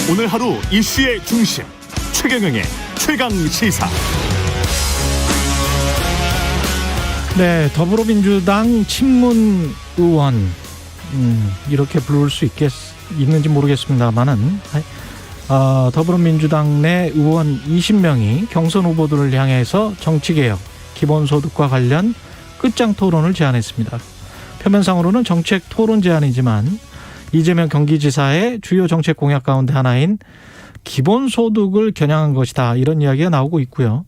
오늘 하루 이슈의 중심 최경영의 최강시사. 더불어민주당 친문 의원 이렇게 부를 수 있는지 모르겠습니다만은 더불어민주당 내 의원 20명이 경선 후보들을 향해서 정치개혁, 기본소득과 관련 끝장 토론을 제안했습니다. 표면상으로는 정책 토론 제안이지만 이재명 경기지사의 주요 정책 공약 가운데 하나인 기본소득을 겨냥한 것이다, 이런 이야기가 나오고 있고요.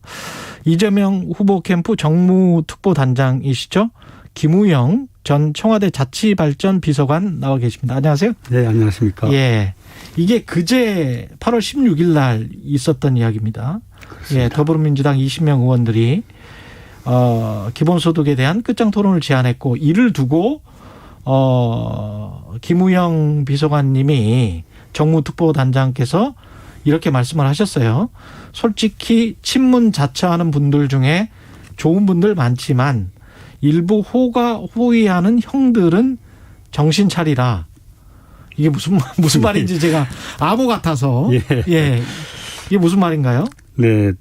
이재명 후보 캠프 정무특보단장이시죠, 김우영 전 청와대 자치발전 비서관 나와 계십니다. 안녕하세요. 네, 안녕하십니까. 예, 이게 그제 8월 16일 날 있었던 이야기입니다. 그렇습니다. 예, 더불어민주당 20명 의원들이 기본소득에 대한 끝장 토론을 제안했고, 이를 두고 김우영 비서관님이 정무특보단장께서 이렇게 말씀을 하셨어요. 솔직히 친문 자처하는 분들 중에 좋은 분들 많지만 일부 호의하는 형들은 정신 차리라. 이게 무슨 말인지 제가 암호 같아서. 예. 이게 무슨 말인가요? 네.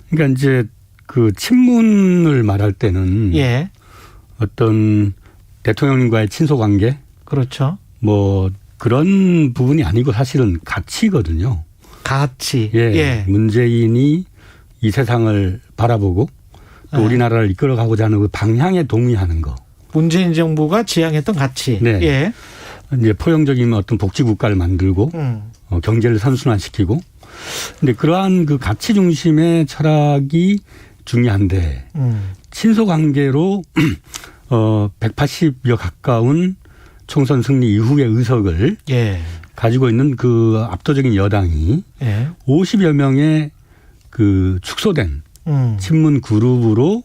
그러니까 이제 그 친문을 말할 때는 어떤 대통령님과의 친소 관계, 그렇죠. 뭐 그런 부분이 아니고 사실은 가치거든요. 가치. 문재인이 이 세상을 바라보고 또 우리나라를 이끌어가고자 하는 그 방향에 동의하는 거. 문재인 정부가 지향했던 가치. 네. 이제 포용적인 어떤 복지 국가를 만들고 경제를 선순환시키고. 근데 그러한 그 가치 중심의 철학이 중요한데 친소 관계로 180여 가까운 총선 승리 이후의 의석을 가지고 있는 그 압도적인 여당이 50여 명의 그 축소된 친문 그룹으로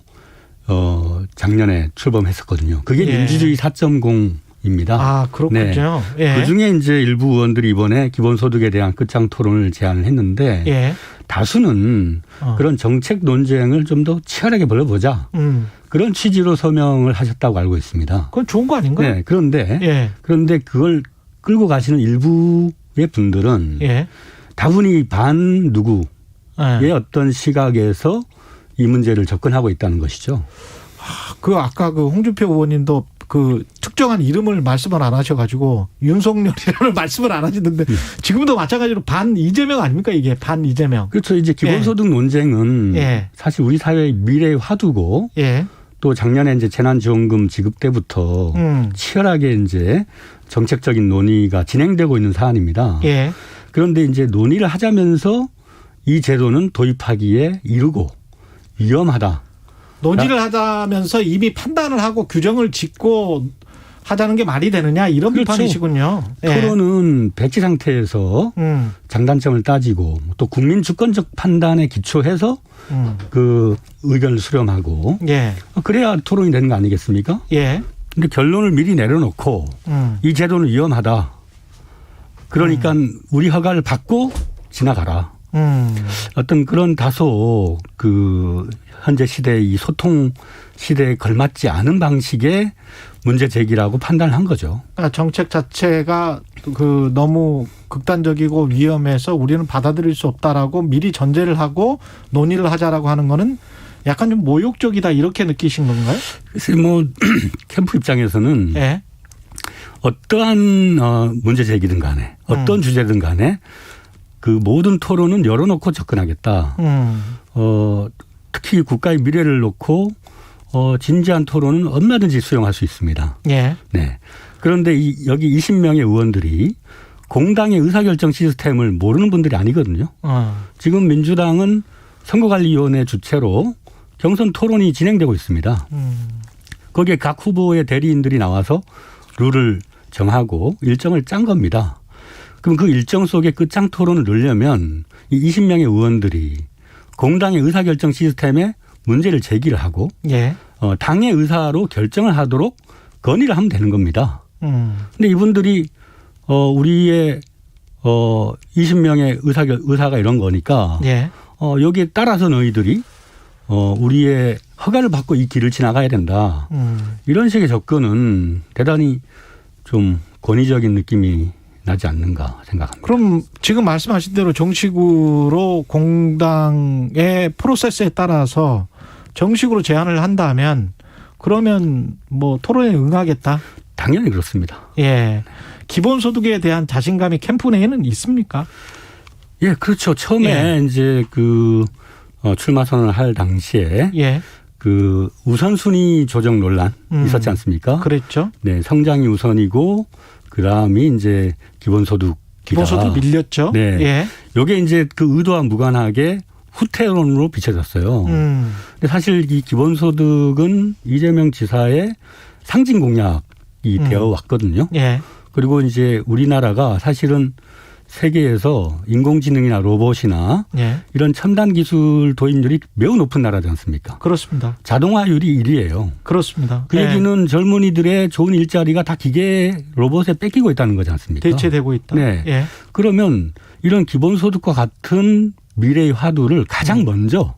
작년에 출범했었거든요. 그게 민주주의 4.0입니다. 아, 그렇군요. 네. 그중에 이제 일부 의원들이 이번에 기본소득에 대한 끝장 토론을 제안을 했는데 다수는 그런 정책 논쟁을 좀 더 치열하게 벌여보자. 그런 취지로 서명을 하셨다고 알고 있습니다. 그건 좋은 거 아닌가요? 네. 그런데 그걸 끌고 가시는 일부의 분들은 다분히 반 누구의 어떤 시각에서 이 문제를 접근하고 있다는 것이죠. 아까 그 홍준표 의원님도 그 특정한 이름을 말씀을 안 하셔가지고 윤석열이라는 말씀을 안 하시는데 지금도 마찬가지로 반 이재명 아닙니까, 이게 반 이재명. 그렇죠. 이제 기본소득 논쟁은 사실 우리 사회의 미래의 화두고 또 작년에 이제 재난지원금 지급 때부터 치열하게 이제 정책적인 논의가 진행되고 있는 사안입니다. 그런데 이제 논의를 하자면서 이 제도는 도입하기에 이르고 위험하다. 논의를 하자면서 이미 판단을 하고 규정을 짓고 하자는 게 말이 되느냐, 이런 비판이시군요. 토론은 배치 상태에서 장단점을 따지고 또 국민 주권적 판단에 기초해서 그 의견을 수렴하고 그래야 토론이 되는 거 아니겠습니까? 근데 결론을 미리 내려놓고 이 제도는 위험하다. 그러니까 우리 허가를 받고 지나가라. 어떤 그런 다소 그 현재 시대의 이 소통 시대에 걸맞지 않은 방식의 문제 제기라고 판단을 한 거죠. 정책 자체가 그 너무 극단적이고 위험해서 우리는 받아들일 수 없다라고 미리 전제를 하고 논의를 하자라고 하는 거는 약간 좀 모욕적이다, 이렇게 느끼신 건가요? 글쎄 뭐 캠프 입장에서는 어떠한 문제 제기든 간에 어떤 주제든 간에 그 모든 토론은 열어놓고 접근하겠다. 특히 국가의 미래를 놓고 진지한 토론은 얼마든지 수용할 수 있습니다. 네. 그런데 여기 20명의 의원들이 공당의 의사결정 시스템을 모르는 분들이 아니거든요. 지금 민주당은 선거관리위원회 주최로 경선 토론이 진행되고 있습니다. 거기에 각 후보의 대리인들이 나와서 룰을 정하고 일정을 짠 겁니다. 그럼 그 일정 속에 끝장 토론을 넣으려면 이 20명의 의원들이 공당의 의사결정 시스템에 문제를 제기를 하고 당의 의사로 결정을 하도록 건의를 하면 되는 겁니다. 그런데 이분들이 우리의 20명의 의사가 이런 거니까 여기에 따라서 너희들이 우리의 허가를 받고 이 길을 지나가야 된다. 이런 식의 접근은 대단히 좀 권위적인 느낌이 나지 않는가 생각합니다. 그럼 지금 말씀하신 대로 정식으로 공당의 프로세스에 따라서 정식으로 제안을 한다면 그러면 뭐 토론에 응하겠다? 당연히 그렇습니다. 예. 기본소득에 대한 자신감이 캠프 내에는 있습니까? 예, 그렇죠. 처음에 이제 출마 선언을 할 당시에 그 우선순위 조정 논란 있었지 않습니까? 그랬죠. 네, 성장이 우선이고 그다음이 이제 기본소득 밀렸죠. 네. 예. 요게 이제 그 의도와 무관하게 후퇴론으로 비춰졌어요. 근데 사실 이 기본소득은 이재명 지사의 상징 공약이 되어 왔거든요. 예. 그리고 이제 우리나라가 사실은 세계에서 인공지능이나 로봇이나 이런 첨단 기술 도입률이 매우 높은 나라지 않습니까? 그렇습니다. 자동화율이 1위예요. 그렇습니다. 그 얘기는 젊은이들의 좋은 일자리가 다 기계 로봇에 뺏기고 있다는 거지 않습니까? 대체되고 있다. 네. 그러면 이런 기본소득과 같은 미래의 화두를 가장 먼저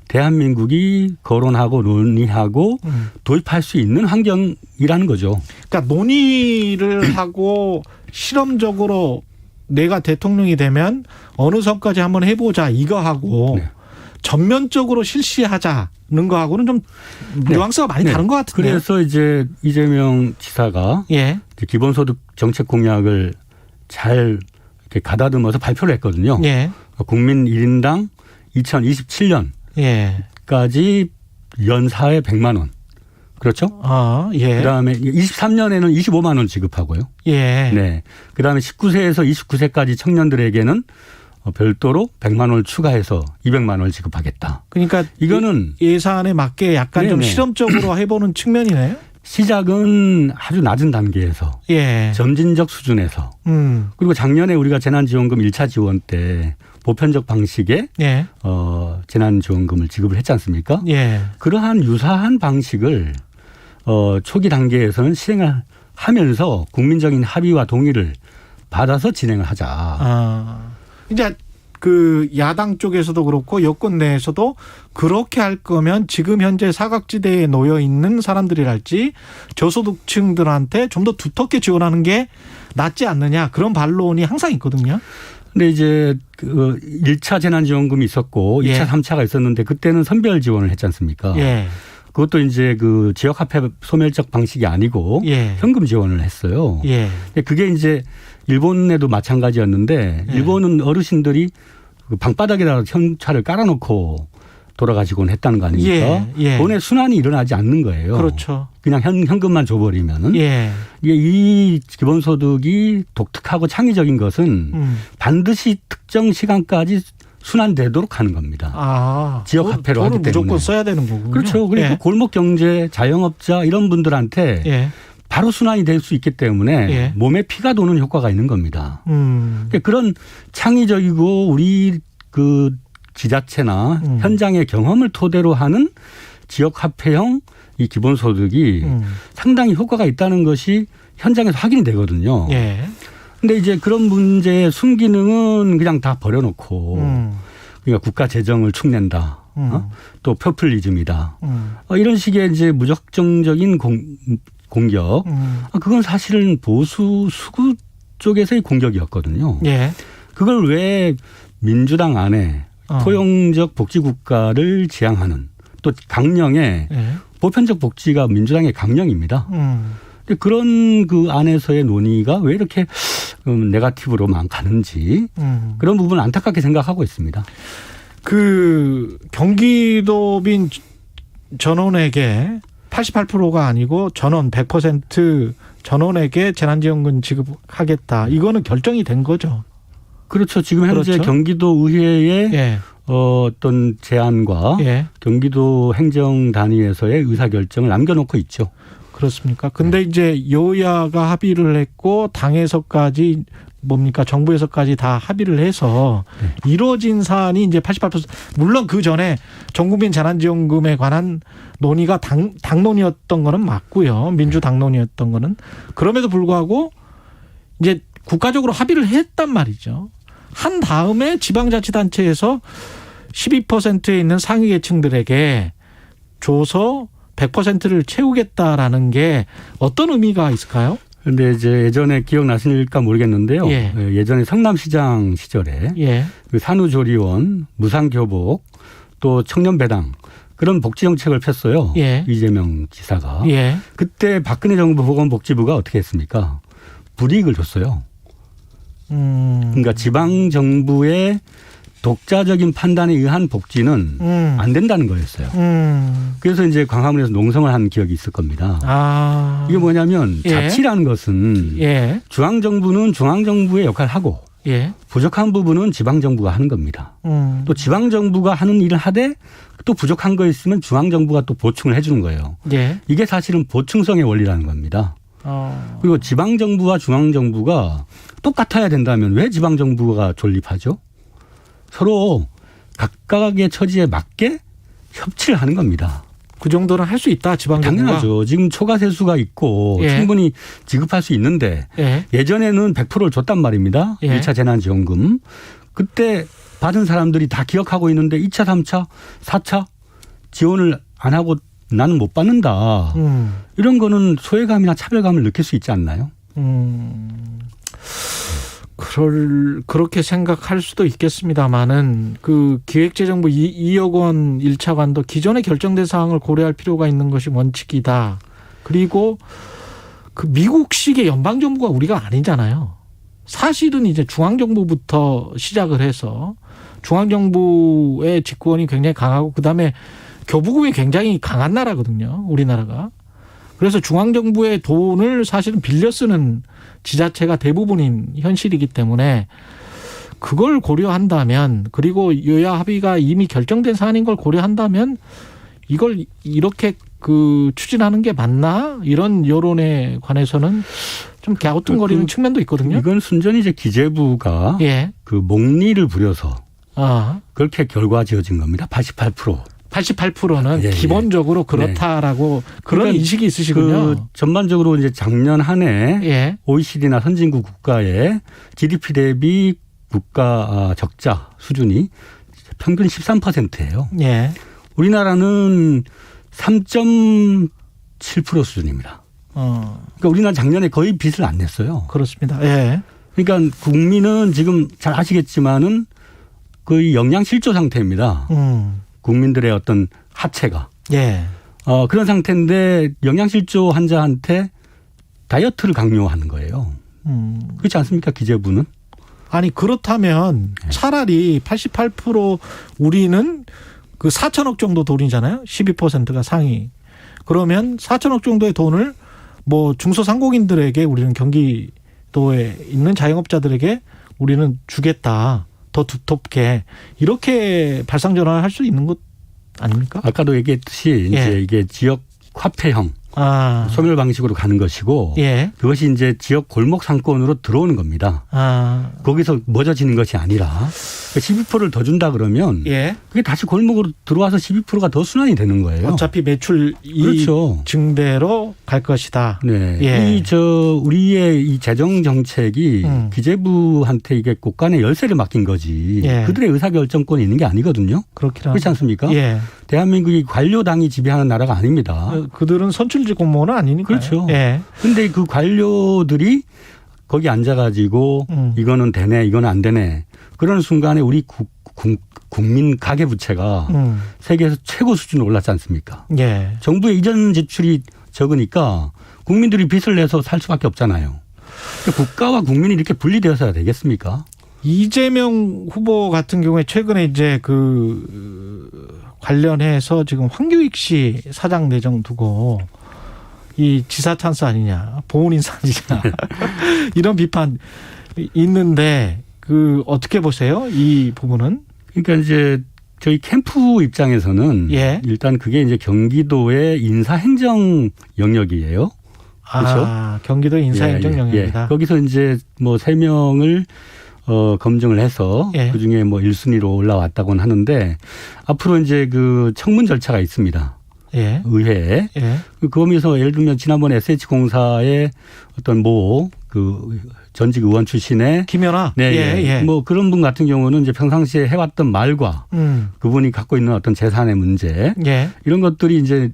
대한민국이 거론하고 논의하고 도입할 수 있는 환경이라는 거죠. 그러니까 논의를 하고 실험적으로 내가 대통령이 되면 어느 선까지 한번 해보자 이거 하고 전면적으로 실시하자는 거하고는 좀 뉘앙스가 많이 다른 것 같은데요. 그래서 이제 이재명 지사가 기본소득 정책 공약을 잘 이렇게 가다듬어서 발표를 했거든요. 국민 1인당 2027년까지 연사에 100만 원. 그렇죠? 그다음에 23년에는 25만 원 지급하고요. 네. 그다음에 19세에서 29세까지 청년들에게는 별도로 100만 원을 추가해서 200만 원을 지급하겠다. 그러니까 이거는 예산에 맞게 약간 좀 실험적으로 해보는 측면이네요. 시작은 아주 낮은 단계에서 점진적 수준에서 그리고 작년에 우리가 재난지원금 1차 지원 때 보편적 방식의 재난지원금을 지급을 했지 않습니까? 그러한 유사한 방식을 초기 단계에서는 시행을 하면서 국민적인 합의와 동의를 받아서 진행을 하자. 이제 그 야당 쪽에서도 그렇고 여권 내에서도 그렇게 할 거면 지금 현재 사각지대에 놓여 있는 사람들이랄지 저소득층들한테 좀 더 두텁게 지원하는 게 낫지 않느냐 그런 반론이 항상 있거든요. 근데 이제 그 1차 재난지원금이 있었고 2차, 3차가 있었는데 그때는 선별 지원을 했지 않습니까? 그것도 이제 그 지역화폐 소멸적 방식이 아니고 현금 지원을 했어요. 근데 그게 이제 일본에도 마찬가지였는데 일본은 어르신들이 그 방바닥에다가 현찰을 깔아놓고 돌아가시곤 했다는 거 아닙니까? 돈의 순환이 일어나지 않는 거예요. 그렇죠. 그냥 현금만 줘버리면은 이 기본소득이 독특하고 창의적인 것은 반드시 특정 시간까지 순환되도록 하는 겁니다. 지역화폐로 하기 때문에. 무조건 써야 되는 거군요. 그렇죠. 그리고 골목경제, 자영업자 이런 분들한테 바로 순환이 될 수 있기 때문에 몸에 피가 도는 효과가 있는 겁니다. 그러니까 그런 창의적이고 우리 그 지자체나 현장의 경험을 토대로 하는 지역화폐형 이 기본소득이 상당히 효과가 있다는 것이 현장에서 확인이 되거든요. 근데 이제 그런 문제의 순기능은 그냥 다 버려놓고 그러니까 국가 재정을 축낸다. 또 포퓰리즘이다. 이런 식의 이제 무작정적인 공격. 그건 사실은 보수 수구 쪽에서의 공격이었거든요. 그걸 왜 민주당 안에 포용적 복지국가를 지향하는 또 강령의 보편적 복지가 민주당의 강령입니다. 근데 그런 그 안에서의 논의가 왜 이렇게 네거티브로만 가는지 그런 부분은 안타깝게 생각하고 있습니다. 그 경기도민 전원에게 88%가 아니고 전원 100% 전원에게 재난지원금 지급하겠다. 이거는 결정이 된 거죠. 그렇죠. 지금 현재 경기도 의회의 어떤 제안과 경기도 행정단위에서의 의사결정을 남겨놓고 있죠. 그렇습니까? 근데 이제 여야가 합의를 했고 당에서까지 뭡니까 정부에서까지 다 합의를 해서 이루어진 사안이 이제 88%. 물론 그 전에 전국민 재난지원금에 관한 논의가 당론이었던 거는 맞고요. 민주당론이었던 거는. 그럼에도 불구하고 이제 국가적으로 합의를 했단 말이죠. 한 다음에 지방자치단체에서 12%에 있는 상위 계층들에게 줘서 100%를 채우겠다라는 게 어떤 의미가 있을까요? 근데 이제 예전에 기억나실까 모르겠는데요. 예. 예전에 성남시장 시절에 예. 그 산후조리원, 무상교복, 또 청년배당 그런 복지정책을 폈어요. 예. 이재명 지사가. 예. 그때 박근혜 정부 보건복지부가 어떻게 했습니까? 불이익을 줬어요. 그러니까 지방정부의 독자적인 판단에 의한 복지는 안 된다는 거였어요. 그래서 이제 광화문에서 농성을 한 기억이 있을 겁니다. 아. 이게 뭐냐면 예. 자치라는 것은 예. 중앙정부는 중앙정부의 역할을 하고 예. 부족한 부분은 지방정부가 하는 겁니다. 또 지방정부가 하는 일을 하되 또 부족한 거 있으면 중앙정부가 또 보충을 해 주는 거예요. 예. 이게 사실은 보충성의 원리라는 겁니다. 그리고 지방정부와 중앙정부가 똑같아야 된다면 왜 지방정부가 존립하죠? 서로 각각의 처지에 맞게 협치를 하는 겁니다. 그 정도는 할 수 있다, 지방정부가. 당연하죠. 지금 초과세수가 있고 예. 충분히 지급할 수 있는데 예. 예전에는 100%를 줬단 말입니다. 예. 1차 재난지원금. 그때 받은 사람들이 다 기억하고 있는데 2차, 3차, 4차 지원을 안 하고 나는 못 받는다. 이런 거는 소외감이나 차별감을 느낄 수 있지 않나요? 그렇게 생각할 수도 있겠습니다만은 그 기획재정부 2억 원 1차관도 기존에 결정된 사항을 고려할 필요가 있는 것이 원칙이다. 그리고 그 미국식의 연방정부가 우리가 아니잖아요. 사실은 이제 중앙정부부터 시작을 해서 중앙정부의 집권이 굉장히 강하고 그다음에 교부금이 굉장히 강한 나라거든요. 우리나라가. 그래서 중앙정부의 돈을 사실은 빌려 쓰는 지자체가 대부분인 현실이기 때문에 그걸 고려한다면 그리고 여야 합의가 이미 결정된 사안인 걸 고려한다면 이걸 이렇게 그 추진하는 게 맞나? 이런 여론에 관해서는 좀 갸우뚱거리는 측면도 있거든요. 이건 순전히 이제 기재부가 예. 그 목리를 부려서 그렇게 결과 지어진 겁니다. 88%는 예, 기본적으로 그렇다라고 네. 그런 그러니까 인식이 있으시군요. 그 전반적으로 이제 작년 한 해 예. OECD나 선진국 국가의 GDP 대비 국가 적자 수준이 평균 13%예요. 예. 우리나라는 3.7% 수준입니다. 그러니까 우리나라 작년에 거의 빚을 안 냈어요. 그렇습니다. 예. 그러니까 국민은 지금 잘 아시겠지만은 거의 영양실조 상태입니다. 국민들의 어떤 하체가. 예. 그런 상태인데 영양실조 환자한테 다이어트를 강요하는 거예요. 그렇지 않습니까? 기재부는. 아니 그렇다면 차라리 88% 우리는 그 4천억 정도 돈이잖아요. 12%가 상위. 그러면 4천억 정도의 돈을 뭐 중소상공인들에게 우리는 경기도에 있는 자영업자들에게 우리는 주겠다. 더 두텁게 이렇게 발상전환을 할 수 있는 것 아닙니까? 아까도 얘기했듯이 이제 이게 지역 화폐형 소멸 방식으로 가는 것이고 그것이 이제 지역 골목 상권으로 들어오는 겁니다. 거기서 멎어지는 것이 아니라 12%를 더 준다 그러면 그게 다시 골목으로 들어와서 12%가 더 순환이 되는 거예요. 어차피 매출 그렇죠. 증대로 갈 것이다. 네. 우리의 이 재정 정책이 기재부한테 이게 곳간에 열쇠를 맡긴 거지. 그들의 의사결정권이 있는 게 아니거든요. 그렇지 않습니까? 대한민국이 관료당이 지배하는 나라가 아닙니다. 그들은 선출직 공무원은 아니니까요. 그렇죠. 그런데 그 관료들이 거기 앉아가지고 이거는 되네, 이거는 안 되네. 그러는 순간에 우리 국민 가계부채가 세계에서 최고 수준으로 올랐지 않습니까? 정부의 이전 지출이 적으니까 국민들이 빚을 내서 살 수밖에 없잖아요. 그러니까 국가와 국민이 이렇게 분리되어서야 되겠습니까? 이재명 후보 같은 경우에 최근에 이제 관련해서 지금 황교익 씨 사장 내정 두고 이 지사 찬스 아니냐, 보훈 인사 아니냐 이런 비판 있는데 어떻게 보세요? 이 부분은? 그러니까 이제 저희 캠프 입장에서는 일단 그게 이제 경기도의 인사행정 영역이에요. 그렇죠? 경기도 인사행정 영역이다. 거기서 이제 뭐 3명을 검증을 해서 그중에 뭐 1순위로 올라왔다고는 하는데 앞으로 이제 그 청문 절차가 있습니다. 의회에. 거기서 예를 들면 지난번에 SH공사의 어떤 전직 의원 출신의 김연아. 뭐 그런 분 같은 경우는 이제 평상시에 해왔던 말과 그분이 갖고 있는 어떤 재산의 문제 이런 것들이 이제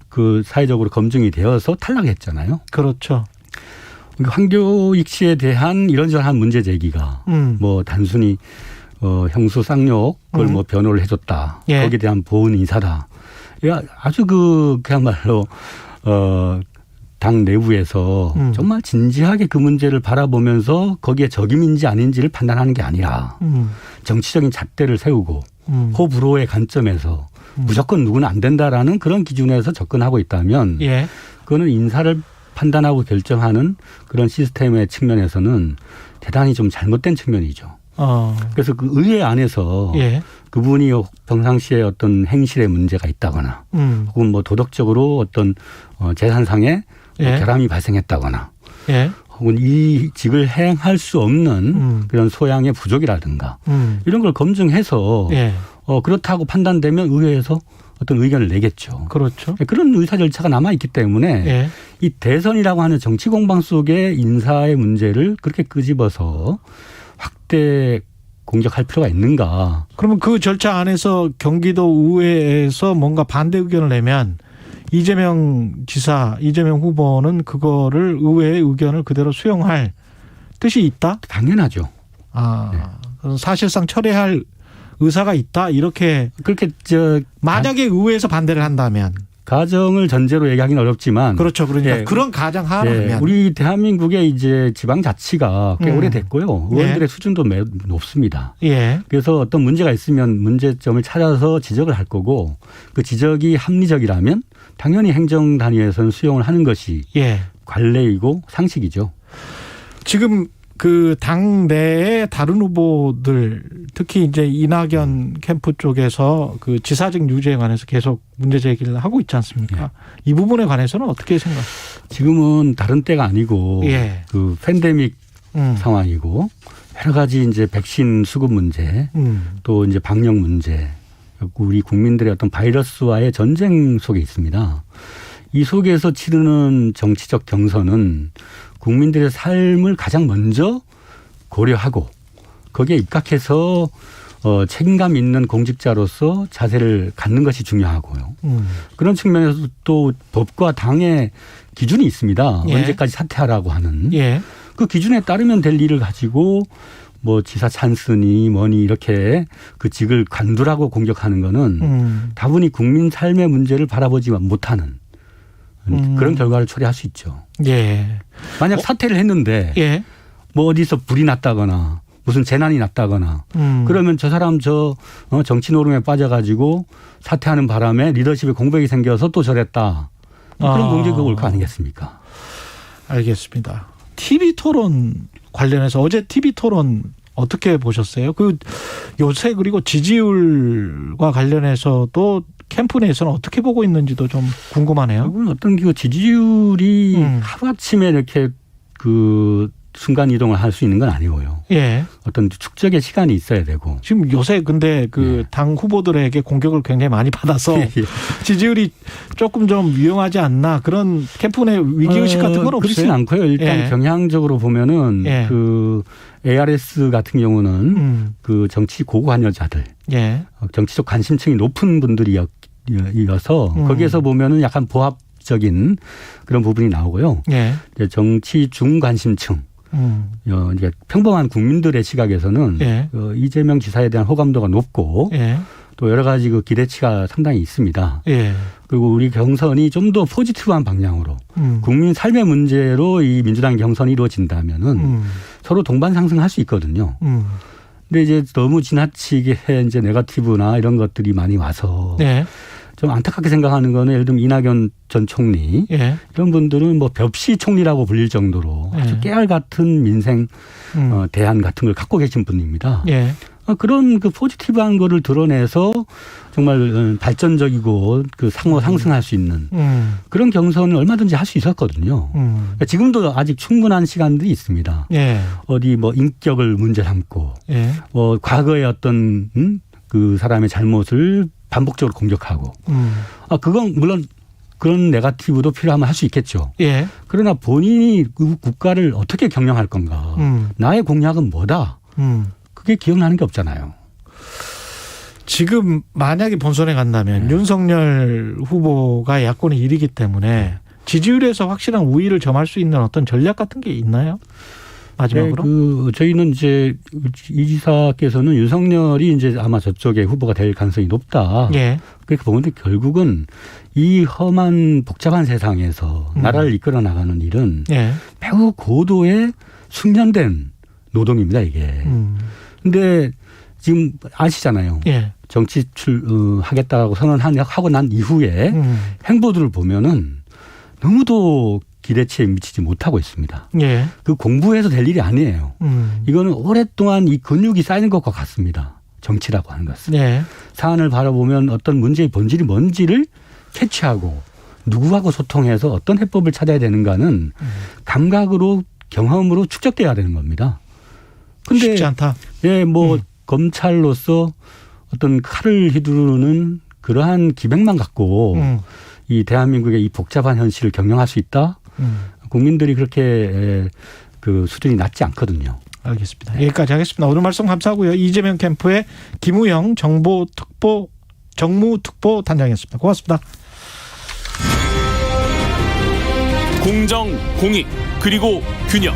그 사회적으로 검증이 되어서 탈락했잖아요. 그렇죠. 황교익 씨에 대한 이런저런 문제 제기가 뭐 단순히 형수 쌍욕을 뭐 변호를 해줬다. 예. 거기에 대한 보은 인사다. 아주 그야말로 당 내부에서 정말 진지하게 그 문제를 바라보면서 거기에 적임인지 아닌지를 판단하는 게 아니라 정치적인 잣대를 세우고 호불호의 관점에서 무조건 누구는 안 된다라는 그런 기준에서 접근하고 있다면 예. 그거는 인사를 판단하고 결정하는 그런 시스템의 측면에서는 대단히 좀 잘못된 측면이죠. 그래서 그 의회 안에서 예. 그분이 평상시에 어떤 행실에 문제가 있다거나 혹은 뭐 도덕적으로 어떤 재산상의 예. 결함이 발생했다거나 예. 혹은 이 직을 행할 수 없는 그런 소양의 부족이라든가 이런 걸 검증해서 예. 그렇다고 판단되면 의회에서 어떤 의견을 내겠죠. 그렇죠. 그런 의사 절차가 남아있기 때문에 예. 이 대선이라고 하는 정치 공방 속에 인사의 문제를 그렇게 끄집어서 확대 공격할 필요가 있는가. 그러면 그 절차 안에서 경기도 의회에서 뭔가 반대 의견을 내면 이재명 지사, 이재명 후보는 그거를 의회의 의견을 그대로 수용할 뜻이 있다? 당연하죠. 네. 사실상 철회할 의사가 있다? 이렇게. 그렇게 만약에 의회에서 반대를 한다면. 가정을 전제로 얘기하기는 어렵지만. 그렇죠. 그러니까 예. 그런 가정 하나면. 예. 우리 대한민국의 이제 지방자치가 꽤 오래됐고요. 의원들의 예. 수준도 매우 높습니다. 예. 그래서 어떤 문제가 있으면 문제점을 찾아서 지적을 할 거고 그 지적이 합리적이라면 당연히 행정 단위에서는 수용을 하는 것이 예. 관례이고 상식이죠. 지금 그 당 내의 다른 후보들 특히 이제 이낙연 캠프 쪽에서 그 지사직 유지에 관해서 계속 문제 제기를 하고 있지 않습니까? 예. 이 부분에 관해서는 어떻게 생각하세요? 지금은 다른 때가 아니고 예. 그 팬데믹 상황이고 여러 가지 이제 백신 수급 문제 또 이제 방역 문제 우리 국민들의 어떤 바이러스와의 전쟁 속에 있습니다. 이 속에서 치르는 정치적 경선은 국민들의 삶을 가장 먼저 고려하고 거기에 입각해서 책임감 있는 공직자로서 자세를 갖는 것이 중요하고요. 그런 측면에서 또 법과 당의 기준이 있습니다. 예. 언제까지 사퇴하라고 하는. 예. 그 기준에 따르면 될 일을 가지고 뭐 지사 찬스니 뭐니 이렇게 그 직을 관두라고 공격하는 거는 다분히 국민 삶의 문제를 바라보지 못하는 그런 결과를 초래할 수 있죠. 예. 만약 사퇴를 했는데 예. 뭐 어디서 불이 났다거나 무슨 재난이 났다거나 그러면 저 사람 정치 노름에 빠져가지고 사퇴하는 바람에 리더십에 공백이 생겨서 또 저랬다. 그런 공격이 올 거 아니겠습니까? 알겠습니다. TV 토론 관련해서 어제 TV 토론 어떻게 보셨어요? 그 요새 그리고 지지율과 관련해서도 캠프 내에서는 어떻게 보고 있는지도 좀 궁금하네요. 어떤 그 지지율이 하루아침에 이렇게 그 순간 이동을 할 수 있는 건 아니고요. 예. 어떤 축적의 시간이 있어야 되고. 지금 요새 근데 그 당 후보들에게 공격을 굉장히 많이 받아서 지지율이 조금 좀 위험하지 않나 그런 캠프 내 위기의식 같은 건 없어요? 그렇진 않고요. 일단 경향적으로 보면은 그 ARS 같은 경우는 그 정치 고관여자들, 정치적 관심층이 높은 분들이어서 거기에서 보면은 약간 보합적인 그런 부분이 나오고요. 정치 중관심층. 이제 평범한 국민들의 시각에서는 이재명 지사에 대한 호감도가 높고 또 여러 가지 그 기대치가 상당히 있습니다. 그리고 우리 경선이 좀 더 포지티브한 방향으로 국민 삶의 문제로 이 민주당 경선이 이루어진다면은 서로 동반 상승할 수 있거든요. 근데 이제 너무 지나치게 이제 네거티브나 이런 것들이 많이 와서 좀 안타깝게 생각하는 거는 예를 들면 이낙연 전 총리 이런 분들은 뭐 벽시 총리라고 불릴 정도로 아주 깨알 같은 민생 대안 같은 걸 갖고 계신 분입니다. 그런 그 포지티브한 거를 드러내서 정말 발전적이고 그 상승할 수 있는 그런 경선을 얼마든지 할 수 있었거든요. 그러니까 지금도 아직 충분한 시간들이 있습니다. 어디 뭐 인격을 문제 삼고 과거의 어떤 그 사람의 잘못을 반복적으로 공격하고. 그건 물론 그런 네거티브도 필요하면 할 수 있겠죠. 그러나 본인이 그 국가를 어떻게 경영할 건가. 나의 공약은 뭐다. 그게 기억나는 게 없잖아요. 지금 만약에 본선에 간다면 윤석열 후보가 야권의 1위이기 때문에 지지율에서 확실한 우위를 점할 수 있는 어떤 전략 같은 게 있나요? 마지막으로. 네, 저희는 이제 이 지사께서는 윤석열이 이제 아마 저쪽에 후보가 될 가능성이 높다. 예. 그렇게 보는데 결국은 이 험한 복잡한 세상에서 나라를 이끌어 나가는 일은 예. 매우 고도의 숙련된 노동입니다, 이게. 근데 지금 아시잖아요. 예. 정치 하겠다고 선언하고 난 이후에 행보들을 보면은 너무도 기대치에 미치지 못하고 있습니다. 예. 그 공부해서 될 일이 아니에요. 이거는 오랫동안 이 근육이 쌓이는 것과 같습니다. 정치라고 하는 것은. 예. 사안을 바라보면 어떤 문제의 본질이 뭔지를 캐치하고 누구하고 소통해서 어떤 해법을 찾아야 되는가는 감각으로 경험으로 축적돼야 되는 겁니다. 근데 쉽지 않다. 예, 뭐 검찰로서 어떤 칼을 휘두르는 그러한 기백만 갖고 이 대한민국의 이 복잡한 현실을 경영할 수 있다? 국민들이 그렇게 그 수준이 낮지 않거든요. 알겠습니다. 여기까지 하겠습니다. 오늘 말씀 감사하고요. 이재명 캠프의 김우영 정무특보 단장이었습니다. 고맙습니다. 공정, 공익, 그리고 균형.